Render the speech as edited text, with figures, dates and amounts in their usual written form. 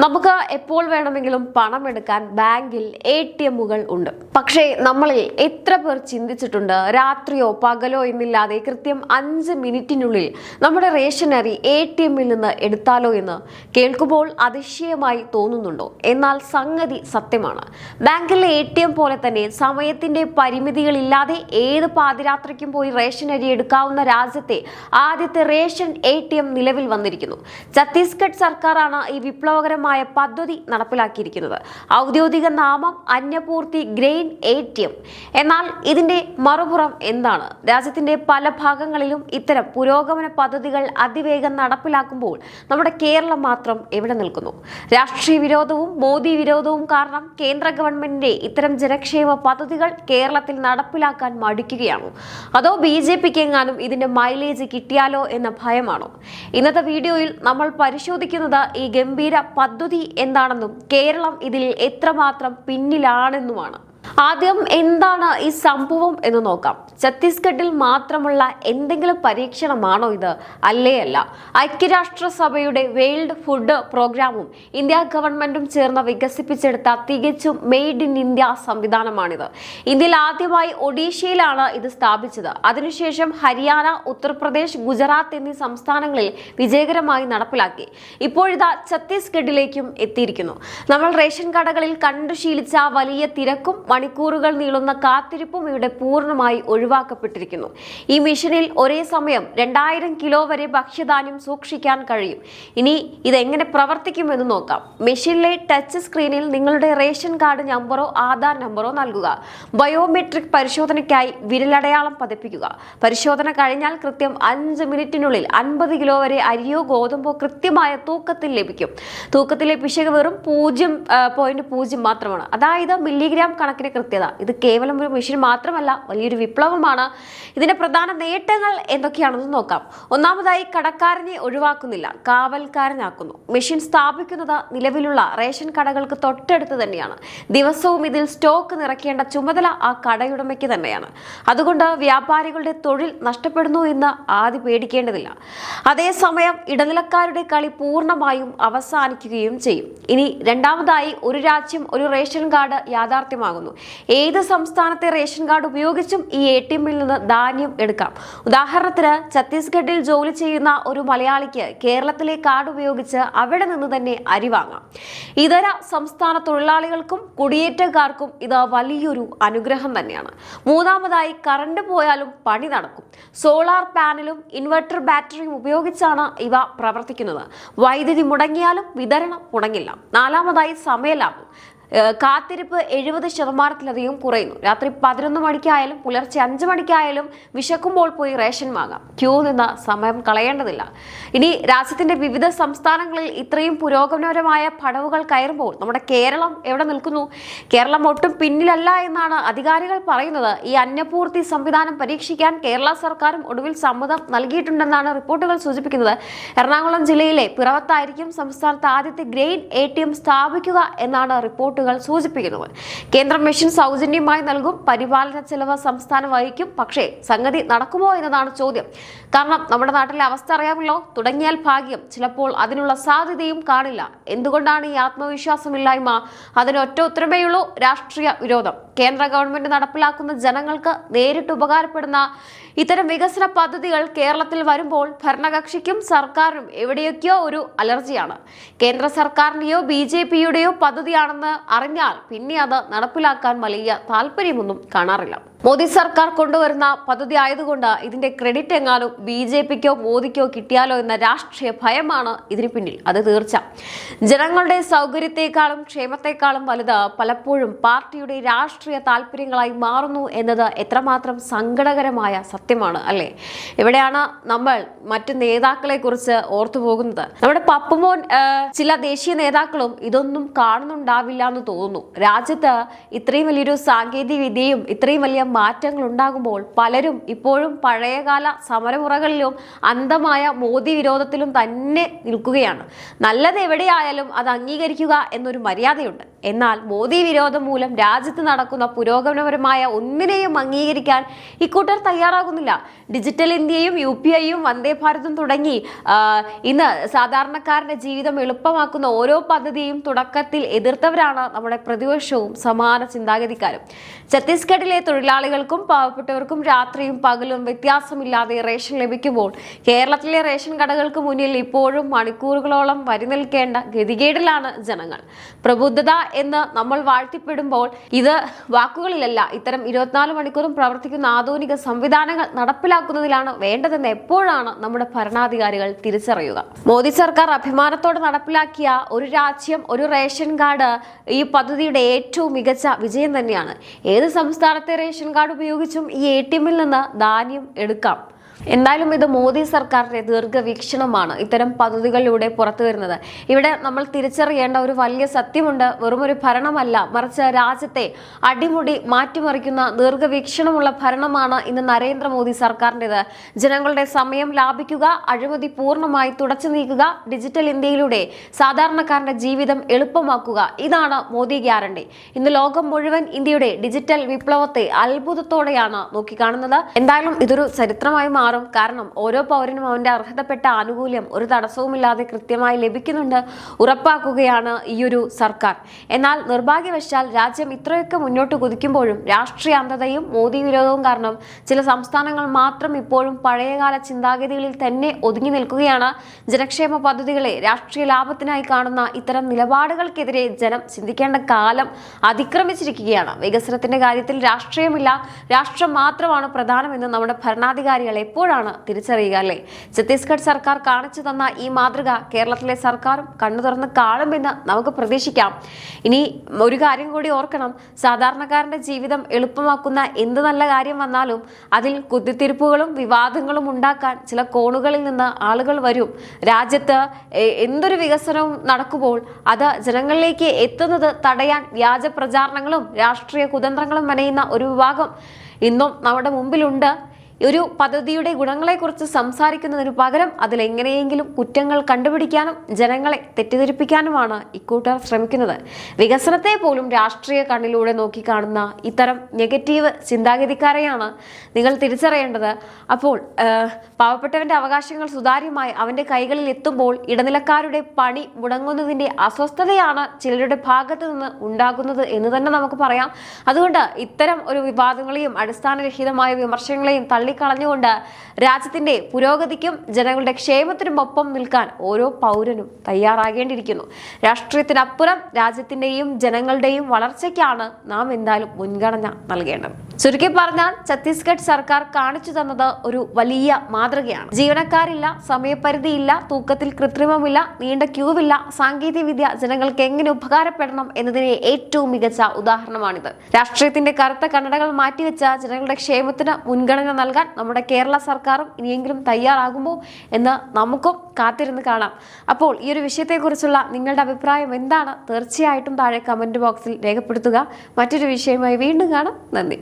നമുക്ക് എപ്പോൾ വേണമെങ്കിലും പണം എടുക്കാൻ ബാങ്കിൽ ATMകൾ ഉണ്ട്. പക്ഷേ നമ്മളിൽ എത്ര പേർ ചിന്തിച്ചിട്ടുണ്ട് രാത്രിയോ പകലോ എന്നില്ലാതെ കൃത്യം 5 മിനിറ്റിനുള്ളിൽ നമ്മുടെ റേഷൻ അരി ATMൽ നിന്ന് എടുത്താലോ എന്ന് കേൾക്കുമ്പോൾ അതിശയമായി തോന്നുന്നുണ്ടോ? എന്നാൽ സംഗതി സത്യമാണ്. ബാങ്കിലെ ATM പോലെ തന്നെ സമയത്തിന്റെ പരിമിതികളില്ലാതെ ഏത് പാതിരാത്രിക്കും പോയി റേഷൻ അരി എടുക്കാവുന്ന രാജ്യത്തെ ആദ്യത്തെ റേഷൻ ATM നിലവിൽ വന്നിരിക്കുന്നു. ഛത്തീസ്ഗഡ് സർക്കാരാണ് ഈ വിപ്ലവകരമായ പദ്ധതി നടപ്പിലാക്കിയിരിക്കുന്നത്. ഔദ്യോഗിക നാമം അന്നപൂർത്തി ഗ്രെയിൻ ATM. എന്നാൽ ഇതിന്റെ മറുപുറം എന്താണ്? രാജ്യത്തിന്റെ പല ഭാഗങ്ങളിലും ഇത്തരം പുരോഗമന പദ്ധതികൾ അതിവേഗം നടപ്പിലാക്കുമ്പോൾ നമ്മുടെ കേരളം മാത്രം എവിടെ നിൽക്കുന്നു? രാഷ്ട്രീയ വിരോധവും മോദി വിരോധവും കാരണം കേന്ദ്ര ഗവൺമെന്റിന്റെ ഇത്തരം ജനക്ഷേമ പദ്ധതികൾ കേരളത്തിൽ നടപ്പിലാക്കാൻ മടിക്കുകയാണോ? അതോ BJPക്ക് എങ്ങാനും ഇതിന്റെ മൈലേജ് കിട്ടിയാലോ എന്ന ഭയമാണോ? ഇന്നത്തെ വീഡിയോയിൽ നമ്മൾ പരിശോധിക്കുന്നത് ഈ ഗംഭീര പദ്ധതി എന്താണെന്നും കേരളം ഇതിൽ എത്രമാത്രം പിന്നിലാണെന്നുമാണ്. ആദ്യം എന്താണ് ഈ സംഭവം എന്ന് നോക്കാം. ഛത്തീസ്ഗഡിൽ മാത്രമുള്ള എന്തെങ്കിലും പരീക്ഷണമാണോ ഇത്? അല്ല. ഐക്യരാഷ്ട്രസഭയുടെ വേൾഡ് ഫുഡ് പ്രോഗ്രാമും ഇന്ത്യ ഗവൺമെന്റും ചേർന്ന് വികസിപ്പിച്ചെടുത്ത തികച്ചും മെയ്ഡ് ഇൻ ഇന്ത്യ സംവിധാനമാണിത്. ഇന്ത്യയിൽ ആദ്യമായി ഒഡീഷയിലാണ് ഇത് സ്ഥാപിച്ചത്. അതിനുശേഷം ഹരിയാന, ഉത്തർപ്രദേശ്, ഗുജറാത്ത് എന്നീ സംസ്ഥാനങ്ങളിൽ വിജയകരമായി നടപ്പിലാക്കി. ഇപ്പോഴിതാ ഛത്തീസ്ഗഡിലേക്കും എത്തിയിരിക്കുന്നു. നമ്മൾ റേഷൻ കടകളിൽ കണ്ടുശീലിച്ച വലിയ തിരക്കും മണിക്കൂറുകൾ നീളുന്ന കാത്തിരിപ്പും ഇവിടെ പൂർണ്ണമായി ഒഴിവാക്കപ്പെട്ടിരിക്കുന്നു. ഈ മിഷനിൽ ഒരേ സമയം 2000 കിലോ വരെ ഭക്ഷ്യധാന്യം സൂക്ഷിക്കാൻ കഴിയും. ഇനി ഇതെങ്ങനെ പ്രവർത്തിക്കുമെന്ന് നോക്കാം. മെഷീനിലെ ടച്ച് സ്ക്രീനിൽ നിങ്ങളുടെ റേഷൻ കാർഡ് നമ്പറോ ആധാർ നമ്പറോ നൽകുക. ബയോമെട്രിക് പരിശോധനയ്ക്കായി വിരലടയാളം പതിപ്പിക്കുക. പരിശോധന കഴിഞ്ഞാൽ കൃത്യം 5 മിനിറ്റിനുള്ളിൽ 50 കിലോ വരെ അരിയോ ഗോതമ്പോ കൃത്യമായ തൂക്കത്തിൽ ലഭിക്കും. തൂക്കത്തിലെ പിശക് വെറും 0.0 മാത്രമാണ്. അതായത് മില്ലിഗ്രാം കണക്കിന് കൃത്യത. ഇത് കേവലം ഒരു മെഷീൻ മാത്രമല്ല, വലിയൊരു വിപ്ലവമാണ്. ഇതിന്റെ പ്രധാന നേട്ടങ്ങൾ എന്തൊക്കെയാണെന്ന് നോക്കാം. ഒന്നാമതായി, കടക്കാരനെ ഒഴിവാക്കുന്നില്ല, കാവൽക്കാരനാക്കുന്നു. മെഷീൻ സ്ഥാപിക്കുന്നത് നിലവിലുള്ള റേഷൻ കടകൾക്ക് തൊട്ടടുത്ത് തന്നെയാണ്. ദിവസവും ഇതിൽ സ്റ്റോക്ക് നിറയ്ക്കേണ്ട ചുമതല ആ കടയുടമയ്ക്ക് തന്നെയാണ്. അതുകൊണ്ട് വ്യാപാരികളുടെ തൊഴിൽ നഷ്ടപ്പെടുന്നു എന്ന് ആദ്യം പേടിക്കേണ്ടതില്ല. അതേസമയം ഇടനിലക്കാരുടെ കളി പൂർണ്ണമായും അവസാനിക്കുകയും ചെയ്യും. ഇനി രണ്ടാമതായി, ഒരു രാജ്യം ഒരു റേഷൻ കാർഡ് യാഥാർത്ഥ്യമാകുന്നു. ഏത് സംസ്ഥാനത്തെ റേഷൻ കാർഡ് ഉപയോഗിച്ചും ഈ ATMൽ നിന്ന് ധാന്യം എടുക്കാം. ഉദാഹരണത്തിന് ഛത്തീസ്ഗഡിൽ ജോലി ചെയ്യുന്ന ഒരു മലയാളിക്ക് കേരളത്തിലെ കാർഡ് ഉപയോഗിച്ച് അവിടെ നിന്ന് തന്നെ അരി വാങ്ങാം. ഇതര സംസ്ഥാന തൊഴിലാളികൾക്കും കുടിയേറ്റക്കാർക്കും ഇത് വലിയൊരു അനുഗ്രഹം തന്നെയാണ്. മൂന്നാമതായി, കറണ്ട് പോയാലും പണി നടക്കും. സോളാർ പാനലും ഇൻവെർട്ടർ ബാറ്ററിയും ഉപയോഗിച്ചാണ് ഇവ പ്രവർത്തിക്കുന്നത്. വൈദ്യുതി മുടങ്ങിയാലും വിതരണം മുടങ്ങില്ല. നാലാമതായി, സമയലാഭം. കാത്തിരിപ്പ് 70% കുറയുന്നു. രാത്രി 11 മണിക്കായാലും പുലർച്ചെ 5 മണിക്കായാലും വിശക്കുമ്പോൾ പോയി റേഷൻ വാങ്ങാം. ക്യൂ നിന്ന് സമയം കളയേണ്ടതില്ല. ഇനി രാജ്യത്തിന്റെ വിവിധ സംസ്ഥാനങ്ങളിൽ ഇത്രയും പുരോഗമനപരമായ പടവുകൾ കയറുമ്പോൾ നമ്മുടെ കേരളം എവിടെ നിൽക്കുന്നു? കേരളം ഒട്ടും പിന്നിലല്ല എന്നാണ് അധികാരികൾ പറയുന്നത്. ഈ അന്നപൂർത്തി സംവിധാനം പരീക്ഷിക്കാൻ കേരള സർക്കാരും ഒടുവിൽ സമ്മതം നൽകിയിട്ടുണ്ടെന്നാണ് റിപ്പോർട്ടുകൾ സൂചിപ്പിക്കുന്നത്. എറണാകുളം ജില്ലയിലെ പിറവത്തായിരിക്കും സംസ്ഥാനത്ത് ആദ്യത്തെ ഗ്രെയിൻ ATM സ്ഥാപിക്കുക എന്നാണ് റിപ്പോർട്ട് സൂചിപ്പിക്കുന്നത്. കേന്ദ്രം മെഷീൻ സൗജന്യമായി നൽകും. പരിപാലന ചെലവ് സംസ്ഥാനം വഹിക്കും. പക്ഷേ സംഗതി നടക്കുമോ എന്നതാണ് ചോദ്യം. കാരണം നമ്മുടെ നാട്ടിലെ അവസ്ഥ അറിയാമല്ലോ. തുടങ്ങിയാൽ ഭാഗ്യം, ചിലപ്പോൾ അതിനുള്ള സാധ്യതയും കാണില്ല. എന്തുകൊണ്ടാണ് ഈ ആത്മവിശ്വാസമില്ലായ്മ? അതിനൊറ്റ ഉത്തരമേയുള്ളൂ: രാഷ്ട്രീയ വിരോധം. കേന്ദ്ര ഗവൺമെന്റ് നടപ്പിലാക്കുന്ന ജനങ്ങൾക്ക് നേരിട്ട് ഉപകാരപ്പെടുന്ന ഇത്തരം വികസന പദ്ധതികൾ കേരളത്തിൽ വരുമ്പോൾ ഭരണകക്ഷിക്കും സർക്കാരിനും എവിടെയൊക്കെയോ ഒരു അലർജിയാണ്. കേന്ദ്ര സർക്കാരിന്റെയോ BJPയുടെയോ പദ്ധതിയാണെന്ന് അറിഞ്ഞാൽ പിന്നെ അത് നടപ്പിലാക്കാൻ വലിയ താല്പര്യമൊന്നും കാണാറില്ല. മോദി സർക്കാർ കൊണ്ടുവരുന്ന പദ്ധതി ആയതുകൊണ്ട് ഇതിന്റെ ക്രെഡിറ്റ് എങ്ങാനും BJPക്കോ മോദിക്കോ കിട്ടിയാലോ എന്ന രാഷ്ട്രീയ ഭയമാണ് ഇതിന് പിന്നിൽ. അത് തീർച്ച. ജനങ്ങളുടെ സൗകര്യത്തെക്കാളും ക്ഷേമത്തെക്കാളും വലുത് പലപ്പോഴും പാർട്ടിയുടെ രാഷ്ട്രീയ താല്പര്യങ്ങളായി മാറുന്നു എന്നത് എത്രമാത്രം സങ്കടകരമായ സത്യമാണ്, അല്ലേ? ഇവിടെയാണ് നമ്മൾ മറ്റു നേതാക്കളെ കുറിച്ച് ഓർത്തു പോകുന്നത്. നമ്മുടെ പപ്പുമോൻ, ചില ദേശീയ നേതാക്കളും ഇതൊന്നും കാണുന്നുണ്ടാവില്ല എന്ന് തോന്നുന്നു. രാജ്യത്ത് ഇത്രയും വലിയൊരു സാങ്കേതിക വിദ്യയും ഇത്രയും വലിയ മാറ്റങ്ങൾ ഉണ്ടാകുമ്പോൾ പലരും ഇപ്പോഴും പഴയകാല സമരമുറകളിലും അന്ധമായ മോദി വിരോധത്തിലും തന്നെ നിൽക്കുകയാണ്. നല്ലത് എവിടെയായാലും അത് അംഗീകരിക്കുക എന്നൊരു മര്യാദയുണ്ട്. എന്നാൽ മോദി വിരോധം മൂലം രാജ്യത്ത് നടക്കുന്ന പുരോഗമനപരമായ ഒന്നിനെയും അംഗീകരിക്കാൻ ഇക്കൂട്ടർ തയ്യാറാകുന്നില്ല. ഡിജിറ്റൽ ഇന്ത്യയും UPIയും വന്ദേ ഭാരതും തുടങ്ങി ഇന്ന് സാധാരണക്കാരന്റെ ജീവിതം എളുപ്പമാക്കുന്ന ഓരോ പദ്ധതിയും തുടക്കത്തിൽ എതിർത്തവരാണ് നമ്മുടെ പ്രതിപക്ഷവും സമാന ചിന്താഗതിക്കാരും. ഛത്തീസ്ഗഡിലെ തൊഴിലാളികൾക്കും പാവപ്പെട്ടവർക്കും രാത്രിയും പകലും വ്യത്യാസമില്ലാതെ റേഷൻ ലഭിക്കുമ്പോൾ കേരളത്തിലെ റേഷൻ കടകൾക്ക് മുന്നിൽ ഇപ്പോഴും മണിക്കൂറുകളോളം വരി നിൽക്കേണ്ട ഗതികേടിലാണ് ജനങ്ങൾ. പ്രബുദ്ധത എന്ന് നമ്മൾ വാഴ്ത്തിപ്പെടുമ്പോൾ ഇത് വാക്കുകളിലല്ല, ഇത്തരം 24 മണിക്കൂറും പ്രവർത്തിക്കുന്ന ആധുനിക സംവിധാനങ്ങൾ നടപ്പിലാക്കുന്നതിലാണ് വേണ്ടതെന്ന് എപ്പോഴാണ് നമ്മുടെ ഭരണാധികാരികൾ തിരിച്ചറിയുക? മോദി സർക്കാർ അഭിമാനത്തോടെ നടപ്പിലാക്കിയ ഒരു രാജ്യം ഒരു റേഷൻ കാർഡ് ഈ പദ്ധതിയുടെ ഏറ്റവും മികച്ച വിജയം തന്നെയാണ്. ഏത് സംസ്ഥാനത്തെ റേഷൻ കാർഡ് ഉപയോഗിച്ചും ഈ ATMിൽ നിന്ന് ധാന്യം എടുക്കാം. എന്തായാലും ഇത് മോദി സർക്കാരിന്റെ ദീർഘവീക്ഷണമാണ് ഇത്തരം പദ്ധതികളിലൂടെ പുറത്തു വരുന്നത്. ഇവിടെ നമ്മൾ തിരിച്ചറിയേണ്ട ഒരു വലിയ സത്യമുണ്ട്. വെറുമൊരു ഭരണമല്ല, മറിച്ച് രാജ്യത്തെ അടിമുടി മാറ്റിമറിക്കുന്ന ദീർഘവീക്ഷണമുള്ള ഭരണമാണ് ഇന്ന് നരേന്ദ്രമോദി സർക്കാരിൻ്റെത്. ജനങ്ങളുടെ സമയം ലാഭിക്കുക, അഴിമതി പൂർണ്ണമായി തുടച്ചു നീക്കുക, ഡിജിറ്റൽ ഇന്ത്യയിലൂടെ സാധാരണക്കാരന്റെ ജീവിതം എളുപ്പമാക്കുക, ഇതാണ് മോദി ഗ്യാരണ്ടി. ഇന്ന് ലോകം മുഴുവൻ ഇന്ത്യയുടെ ഡിജിറ്റൽ വിപ്ലവത്തെ അത്ഭുതത്തോടെയാണ് നോക്കിക്കാണുന്നത്. എന്തായാലും ഇതൊരു ചരിത്രമായി മാറും. കാരണം ഓരോ പൗരനും അവന്റെ അർഹതപ്പെട്ട ആനുകൂല്യം ഒരു തടസ്സവുമില്ലാതെ കൃത്യമായി ലഭിക്കുന്നുണ്ട് ഉറപ്പാക്കുകയാണ് ഈയൊരു സർക്കാർ. എന്നാൽ നിർഭാഗ്യവശാൽ രാജ്യം ഇത്രയൊക്കെ മുന്നോട്ട് കുതിക്കുമ്പോഴും രാഷ്ട്രീയ അന്ധതയും മോദി വിരോധവും കാരണം ചില സംസ്ഥാനങ്ങൾ മാത്രം ഇപ്പോഴും പഴയകാല ചിന്താഗതികളിൽ തന്നെ ഒതുങ്ങി നിൽക്കുകയാണ്. ജനക്ഷേമ പദ്ധതികളെ രാഷ്ട്രീയ ലാഭത്തിനായി കാണുന്ന ഇത്തരം നിലപാടുകൾക്കെതിരെ ജനം ചിന്തിക്കേണ്ട കാലം അതിക്രമിച്ചിരിക്കുകയാണ്. വികസനത്തിന്റെ കാര്യത്തിൽ രാഷ്ട്രീയമില്ല, രാഷ്ട്രം മാത്രമാണ് പ്രധാനമെന്ന് നമ്മുടെ ഭരണാധികാരികളെ എപ്പോഴാണ് തിരിച്ചറിയുക അല്ലേ? ഛത്തീസ്ഗഡ് സർക്കാർ കാണിച്ചു തന്ന ഈ മാതൃക കേരളത്തിലെ സർക്കാരും കണ്ണു തുറന്ന് കാണുമെന്ന് നമുക്ക് പ്രതീക്ഷിക്കാം. ഇനി ഒരു കാര്യം കൂടി ഓർക്കണം, സാധാരണക്കാരന്റെ ജീവിതം എളുപ്പമാക്കുന്ന എന്ത് നല്ല കാര്യം വന്നാലും അതിൽ കുത്തിത്തിരിപ്പുകളും വിവാദങ്ങളും ഉണ്ടാക്കാൻ ചില കോണുകളിൽ നിന്ന് ആളുകൾ വരും. രാജ്യത്ത് എന്തൊരു വികസനവും നടക്കുമ്പോൾ അത് ജനങ്ങളിലേക്ക് എത്തുന്നത് തടയാൻ വ്യാജ പ്രചാരണങ്ങളും രാഷ്ട്രീയ കുതന്ത്രങ്ങളും മെനയുന്ന ഒരു വിഭാഗം ഇന്നും നമ്മുടെ മുമ്പിലുണ്ട്. ഒരു പദ്ധതിയുടെ ഗുണങ്ങളെക്കുറിച്ച് സംസാരിക്കുന്നതിന് പകരം അതിലെങ്ങനെയെങ്കിലും കുറ്റങ്ങൾ കണ്ടുപിടിക്കാനും ജനങ്ങളെ തെറ്റിദ്ധരിപ്പിക്കാനുമാണ് ഇക്കൂട്ടർ ശ്രമിക്കുന്നത്. വികസനത്തെ പോലും രാഷ്ട്രീയ കണ്ണിലൂടെ നോക്കിക്കാണുന്ന ഇത്തരം നെഗറ്റീവ് ചിന്താഗതിക്കാരെയാണ് നിങ്ങൾ തിരിച്ചറിയേണ്ടത്. അപ്പോൾ പാവപ്പെട്ടവന്റെ അവകാശങ്ങൾ സുതാര്യമായി അവന്റെ കൈകളിൽ എത്തുമ്പോൾ ഇടനിലക്കാരുടെ പണി മുടങ്ങുന്നതിന്റെ അസ്വസ്ഥതയാണ് ചിലരുടെ ഭാഗത്ത് നിന്ന് ഉണ്ടാകുന്നത് എന്ന് തന്നെ നമുക്ക് പറയാം. അതുകൊണ്ട് ഇത്തരം ഒരു വിവാദങ്ങളെയും അടിസ്ഥാനരഹിതമായ വിമർശനങ്ങളെയും തള്ളിക്കളഞ്ഞുകൊണ്ട് രാജ്യത്തിന്റെ പുരോഗതിക്കും ജനങ്ങളുടെ ക്ഷേമത്തിനും ഒപ്പം നിൽക്കാൻ ഓരോ പൗരനും തയ്യാറാകേണ്ടിയിരിക്കുന്നു. രാഷ്ട്രീയത്തിനപ്പുറം രാജ്യത്തിന്റെയും ജനങ്ങളുടെയും വളർച്ചയ്ക്കാണ് നാം എന്തായാലും മുൻഗണന നൽകേണ്ടത്. ചുരുക്കി പറഞ്ഞാൽ ഛത്തീസ്ഗഡ് സർക്കാർ കാണിച്ചു തന്നത് ഒരു വലിയ മാതൃകയാണ്. ജീവനക്കാരില്ല, സമയപരിധിയില്ല, തൂക്കത്തിൽ കൃത്രിമമില്ല, നീണ്ട ക്യൂവില്ല, സാങ്കേതിക വിദ്യ ജനങ്ങൾക്ക് എങ്ങനെ ഉപകാരപ്പെടണം എന്നതിന് ഏറ്റവും മികച്ച ഉദാഹരണമാണിത്. രാഷ്ട്രീയത്തിന്റെ കറുത്ത കണ്ണടകൾ മാറ്റിവെച്ച ജനങ്ങളുടെ ക്ഷേമത്തിന് മുൻഗണന നൽകാൻ നമ്മുടെ കേരള സർക്കാരും ഇനിയെങ്കിലും തയ്യാറാകുമോ എന്ന് നമുക്കും കാത്തിരുന്ന് കാണാം. അപ്പോൾ ഈ ഒരു വിഷയത്തെക്കുറിച്ചുള്ള നിങ്ങളുടെ അഭിപ്രായം എന്താണ്? തീർച്ചയായിട്ടും താഴെ കമന്റ് ബോക്സിൽ രേഖപ്പെടുത്തുക. മറ്റൊരു വിഷയമായി വീണ്ടും കാണാം. നന്ദി.